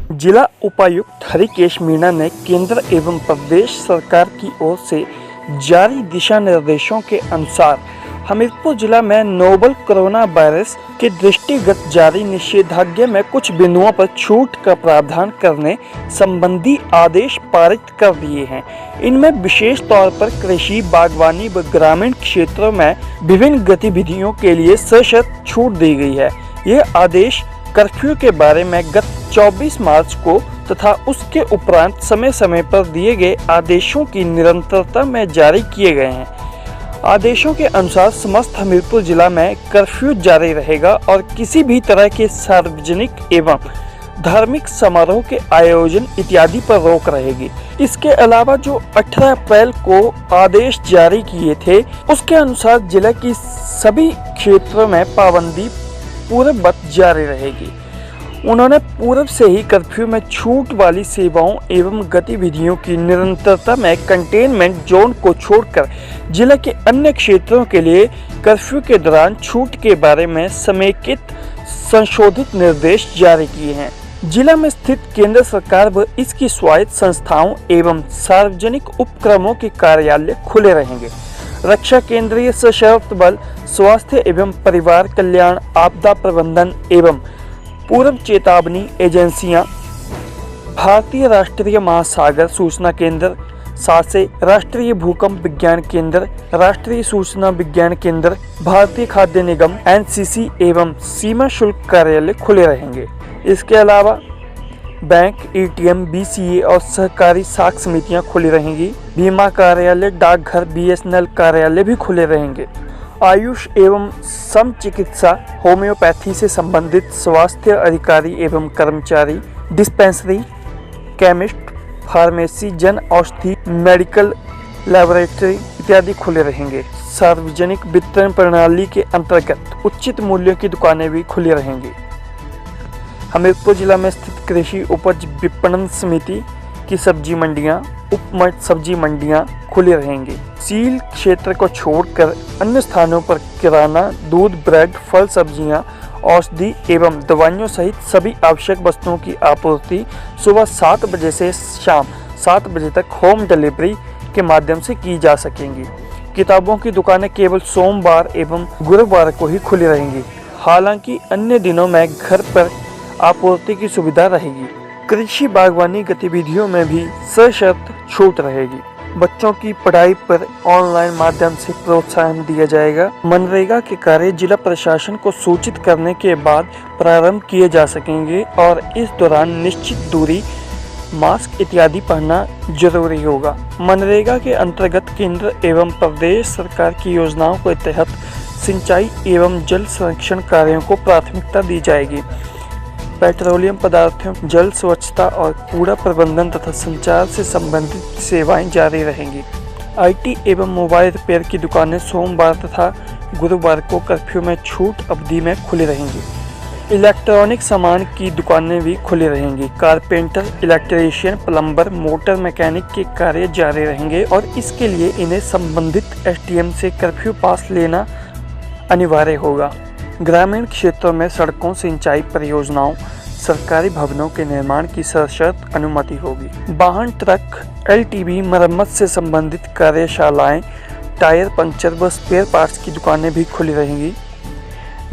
जिला उपायुक्त हरिकेश मीणा ने केंद्र एवं प्रदेश सरकार की ओर से जारी दिशा निर्देशों के अनुसार हमीरपुर जिला में नोवल कोरोना वायरस के दृष्टिगत जारी निषेधाज्ञा में कुछ बिंदुओं पर छूट का प्रावधान करने संबंधी आदेश पारित कर दिए हैं। इनमें विशेष तौर पर कृषि, बागवानी व ग्रामीण क्षेत्रों में विभिन्न गतिविधियों के लिए सशर्त छूट दी गई है। यह आदेश कर्फ्यू के बारे में गत 24 मार्च को तथा उसके उपरांत समय समय पर दिए गए आदेशों की निरंतरता में जारी किए गए हैं। आदेशों के अनुसार समस्त हमीरपुर जिला में कर्फ्यू जारी रहेगा और किसी भी तरह के सार्वजनिक एवं धार्मिक समारोह के आयोजन इत्यादि पर रोक रहेगी। इसके अलावा जो 18 अप्रैल को आदेश जारी किए थे उसके अनुसार जिला की सभी क्षेत्रों में पाबंदी पूर्ववत जारी रहेगी। उन्होंने पूर्व से ही कर्फ्यू में छूट वाली सेवाओं एवं गतिविधियों की निरंतरता में कंटेनमेंट जोन को छोड़कर जिला के अन्य क्षेत्रों के लिए कर्फ्यू के दौरान छूट के बारे में समेकित संशोधित निर्देश जारी किए हैं। जिला में स्थित केंद्र सरकार व इसकी स्वायत्त संस्थाओं एवं सार्वजनिक उपक्रमों के कार्यालय खुले रहेंगे। रक्षा, केंद्रीय सशस्त्र बल, स्वास्थ्य एवं परिवार कल्याण, आपदा प्रबंधन एवं पूर्व चेतावनी एजेंसियां, भारतीय राष्ट्रीय महासागर सूचना केंद्र, सासे, राष्ट्रीय भूकंप विज्ञान केंद्र, राष्ट्रीय सूचना विज्ञान केंद्र, भारतीय खाद्य निगम, एनसीसी एवं सीमा शुल्क कार्यालय खुले रहेंगे। इसके अलावा बैंक, एटीएम, बीसीए और सहकारी साख समितियां खुली रहेंगी। बीमा कार्यालय, डाकघर, बीएसएनएल कार्यालय भी खुले रहेंगे। आयुष एवं सम चिकित्सा, होम्योपैथी से संबंधित स्वास्थ्य अधिकारी एवं कर्मचारी, डिस्पेंसरी, केमिस्ट, फार्मेसी, जन औषधि, मेडिकल लैबोरेटरी इत्यादि खुले रहेंगे। सार्वजनिक वितरण प्रणाली के अंतर्गत उचित मूल्यों की दुकानें भी खुली रहेंगी। हमीरपुर जिला में स्थित कृषि उपज विपणन समिति की सब्जी मंडियां, उपमंड सब्जी मंडियां खुली रहेंगी। सील क्षेत्र को छोड़कर अन्य स्थानों पर किराना, दूध, ब्रेड, फल, सब्जियां, औषधि एवं दवाइयों सहित सभी आवश्यक वस्तुओं की आपूर्ति सुबह 7 बजे से शाम 7 बजे तक होम डिलीवरी के माध्यम से की जा सकेंगी। किताबों की दुकानें केवल सोमवार एवं गुरुवार को ही खुली रहेंगी। हालांकि अन्य दिनों में घर पर आपूर्ति की सुविधा रहेगी। कृषि, बागवानी गतिविधियों में भी सशर्त छूट रहेगी। बच्चों की पढ़ाई पर ऑनलाइन माध्यम से प्रोत्साहन दिया जाएगा। मनरेगा के कार्य जिला प्रशासन को सूचित करने के बाद प्रारंभ किए जा सकेंगे और इस दौरान निश्चित दूरी, मास्क इत्यादि पहनना जरूरी होगा। मनरेगा के अंतर्गत केंद्र एवं प्रदेश सरकार की योजनाओं के तहत सिंचाई एवं जल संरक्षण कार्यों को प्राथमिकता दी जाएगी। पेट्रोलियम पदार्थों, जल स्वच्छता और कूड़ा प्रबंधन तथा संचार से संबंधित सेवाएं जारी रहेंगी। आईटी एवं मोबाइल रिपेयर की दुकानें सोमवार तथा गुरुवार को कर्फ्यू में छूट अवधि में खुली रहेंगी। इलेक्ट्रॉनिक सामान की दुकानें भी खुली रहेंगी। Carpenter, electrician, plumber, motor mechanic के कार्य जारी रहेंगे और इसके लिए इन्हें संबंधित एसडीएम से कर्फ्यू पास लेना अनिवार्य होगा। ग्रामीण क्षेत्रों में सड़कों, सिंचाई परियोजनाओं, सरकारी भवनों के निर्माण की सशर्त अनुमति होगी। वाहन, ट्रक, एलटीवी, मरम्मत से संबंधित कार्यशालाएं, टायर पंचर व स्पेयर पार्ट्स की दुकानें भी खुली रहेंगी।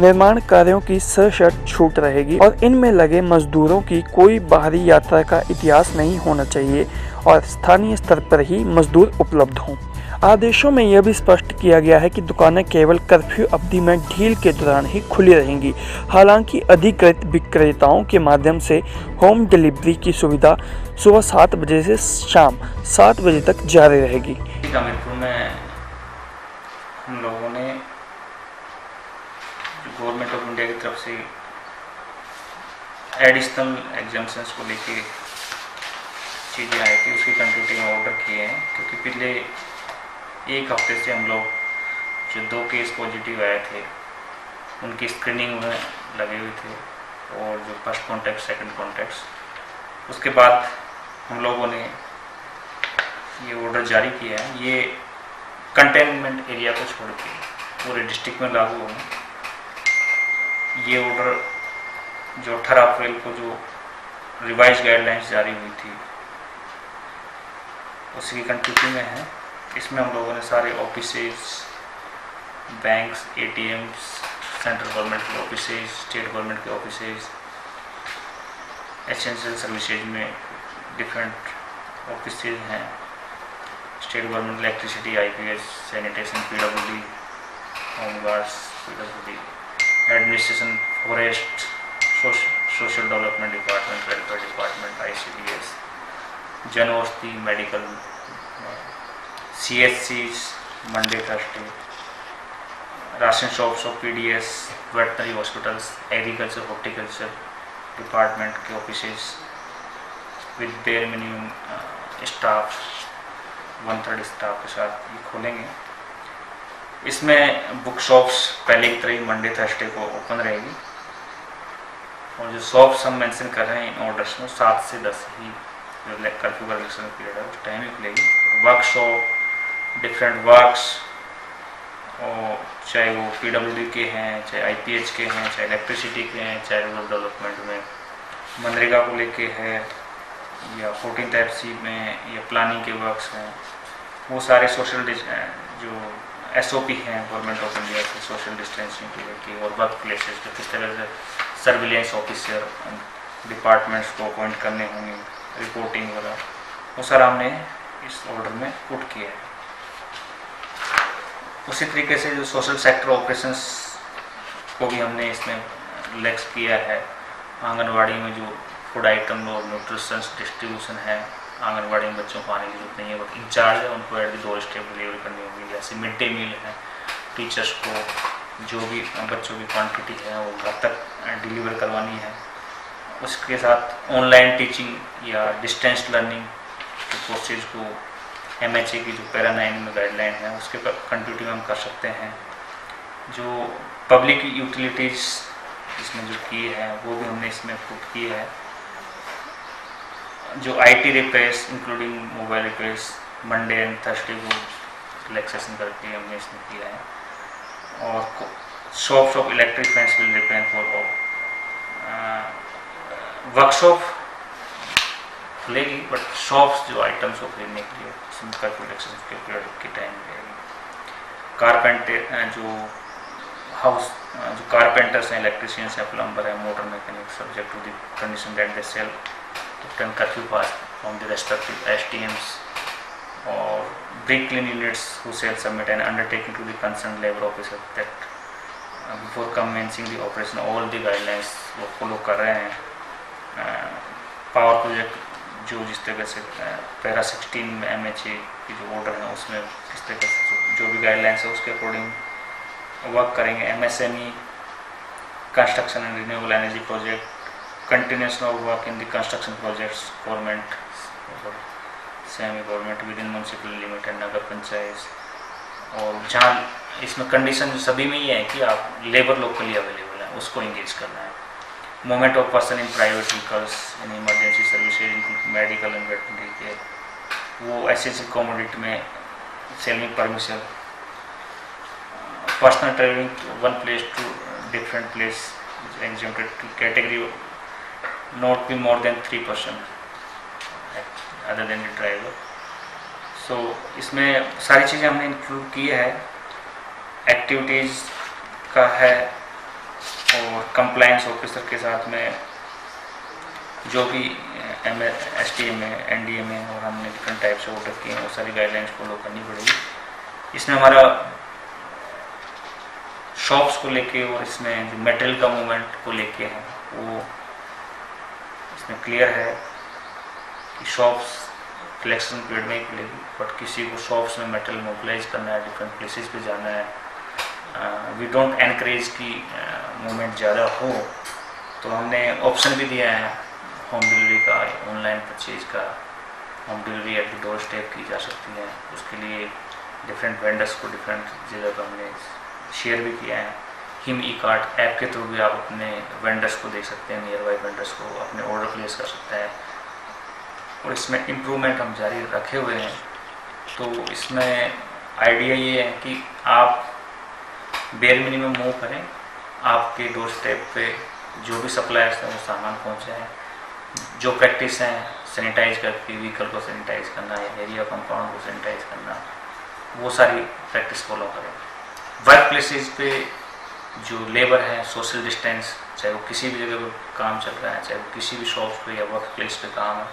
निर्माण कार्यों की सशर्त छूट रहेगी और इनमें लगे मजदूरों की कोई बाहरी यात्रा का इतिहास नहीं होना चाहिए और स्थानीय स्तर पर ही मजदूर उपलब्ध हों। आदेशों में यह भी स्पष्ट किया गया है कि दुकानें केवल कर्फ्यू अवधि में ढील के दौरान ही खुली रहेंगी। हालांकि अधिकृत विक्रेताओं के माध्यम से होम डिलीवरी की सुविधा सुबह 7 बजे से शाम 7 बजे तक जारी रहेगी। हमीरपुर में हम लोगों ने गवर्नमेंट ऑफ इंडिया की तरफ से एडिशनल एग्जाम्शंस को लेके चीज़ें आई थी, उसकी कंटिन्यूटी में ऑर्डर किए हैं। क्योंकि पिछले एक हफ्ते से हम लोग जो 2 केस पॉजिटिव आए थे उनकी स्क्रीनिंग में लगे हुए थे और जो फर्स्ट कॉन्टैक्ट, सेकंड कॉन्टैक्ट्स, उसके बाद हम लोगों ने ये ऑर्डर जारी किया है। ये कंटेनमेंट एरिया को छोड़ के पूरे डिस्ट्रिक्ट में लागू होंगे। ये ऑर्डर जो 18 अप्रैल को जो रिवाइज गाइडलाइंस जारी हुई थी, उसी की कंटिन्यूटी में है। इसमें हम लोगों ने सारे offices, banks, ATMs, central government के ऑफिसेज, स्टेट गवर्नमेंट के ऑफिसेज, एसेंशियल सर्विसेज में डिफरेंट ऑफिसेज हैं, state government electricity, IPS, sanitation, PWD, home guards, PWD, administration, forest, social development department, welfare department, ICDS, Jan Aushadhi, medical, CSCs, Monday Thursday, ration shops of PDS, veterinary hospitals, agriculture, horticulture department के offices with bare minimum staff, 1/3 staff के साथ ये खोलेंगे। इसमें book shops पहले की तरह ही Monday Thursday को ओपन रहेगी, और जो शॉप्स हम मेंशन कर रहे हैं इन ऑर्डर्स में 7 से 10 ही कर्फ्यू का रिलेक्शन पीरियड है उस टाइम ही खुलेगी। वर्कशॉप, डिफरेंट वर्क्स, और चाहे वो PWD के हैं, चाहे IPH के हैं, चाहे इलेक्ट्रिसिटी के हैं, चाहे रूरल डेवलपमेंट में मनरेगा को लेके है, या 14 टाइप C में, या प्लानिंग के वर्क्स हैं, वो सारे सोशल जो SOP हैं गवर्नमेंट ऑफ इंडिया के सोशल डिस्टेंसिंग को लेके, और वर्क प्लेसेस पे किस तरह से सर्विलेंस ऑफिसर डिपार्टमेंट्स को अपॉइंट करने होंगे, रिपोर्टिंग वगैरह, वो सारा हमने इस ऑर्डर में पुट किया है। उसी तरीके से जो सोशल सेक्टर ऑपरेशंस को भी हमने इसमें रिलैक्स किया है। आंगनवाड़ी में जो फूड आइटम और न्यूट्रिशंस डिस्ट्रीब्यूशन है, आंगनवाड़ी में बच्चों को आने की जरूरत नहीं है, वो इंचार्ज है, उनको at the door step delivery करनी होगी। जैसे मिड डे मील है, टीचर्स को जो भी बच्चों की क्वांटिटी है वो घर तक डिलीवर करवानी है। उसके साथ ऑनलाइन टीचिंग या डिस्टेंस लर्निंग के कोर्सेज को MHA की जो पैरा 9 में गाइडलाइन है उसके कंटिन्यूटी में हम कर सकते हैं। जो पब्लिक यूटिलिटीज़ इसमें जो की है वो भी हमने इसमें पुट की है। जो IT repairs including mobile repairs Monday and Thursday को रिलैक्सेशन करके हमने इसमें किया है। और shops of electric fans will repair for all. Workshop खुलेगी बट शॉप्स जो आइटम्स को खरीदने के लिए उसमें रिलैक्सेशन के पीरियड की टाइम रहेगी। कारपेंटर जो हाउस जो कारपेंटर्स हैं, इलेक्ट्रिशियंस हैं, प्लम्बर हैं, motor mechanic, subject to the condition that they sell ten curfew pass from the respective STMs और brick clean units who shall submit an undertaking to the concerned labor officer that before commencing the operation all the guidelines वो follow कर रहे हैं। Power project जो जिस तरह से para 16 में MHA की जो ऑर्डर है उसमें किस तरह से जो भी गाइडलाइंस है उसके अकॉर्डिंग वर्क करेंगे। MSME construction and renewable energy project, continuation of work in the construction projects, government और semi government within municipal limit and nagar panchayat. और जहाँ इसमें कंडीशन सभी में ये है कि आप लेबर लोकली अवेलेबल है उसको इंगेज करना है। Movement of person in private vehicles in emergency services medical and veterinary care, वो एसेंशियल कमोडिटी में selling permission. Personal travelling one place to different place exempted category not be more than 3% other than the driver। so इसमें सारी चीज़ें हमने include की है। Activities का है और कंप्लायंस ऑफिसर के साथ में जो भी STM है, NDM है और हमने डिफरेंट टाइप से ऑर्डर किए हैं वो सारी गाइडलाइंस फॉलो करनी पड़ेगी। इसमें हमारा शॉप्स को लेके और इसमें जो मेटेरियल का मूवमेंट को लेके है वो इसमें क्लियर है कि शॉप्स कलेक्शन पीरियड में ही खुलेगी, बट किसी को शॉप्स में मेटेरियल मोबिलाइज करना है, डिफरेंट प्लेसेस पे जाना है, वी डोंट एनकरेज की मूवमेंट ज़्यादा हो, तो हमने ऑप्शन भी दिया है होम डिलीवरी का, ऑनलाइन परचेज का। Home delivery at the door step की जा सकती है, उसके लिए डिफरेंट वेंडर्स को डिफरेंट जगह पर हमने शेयर भी किया है। हिम E-कार्ट ऐप के थ्रू भी आप अपने वेंडर्स को दे सकते हैं, नियर बाई वेंडर्स को अपने ऑर्डर प्लेस कर सकते हैं। और इसमें इम्प्रूवमेंट हम जारी रखे हुए हैं। तो इसमें आइडिया ये है कि आप बेयर मिनिमम मूव करें, आपके डोर स्टेप पे जो भी सप्लायर्स हैं वो सामान पहुँचाएँ। जो प्रैक्टिस हैं सैनिटाइज करके व्हीकल को सैनिटाइज करना या एरिया कंपाउंड को सैनिटाइज करना, वो सारी प्रैक्टिस फॉलो करें। वर्क प्लेसेस पे जो लेबर है सोशल डिस्टेंस, चाहे वो किसी भी जगह पर काम चल रहा है, चाहे वो किसी भी शॉप पे या वर्क प्लेस पे काम है,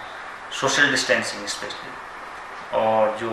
सोशल डिस्टेंसिंग स्पेशली। और जो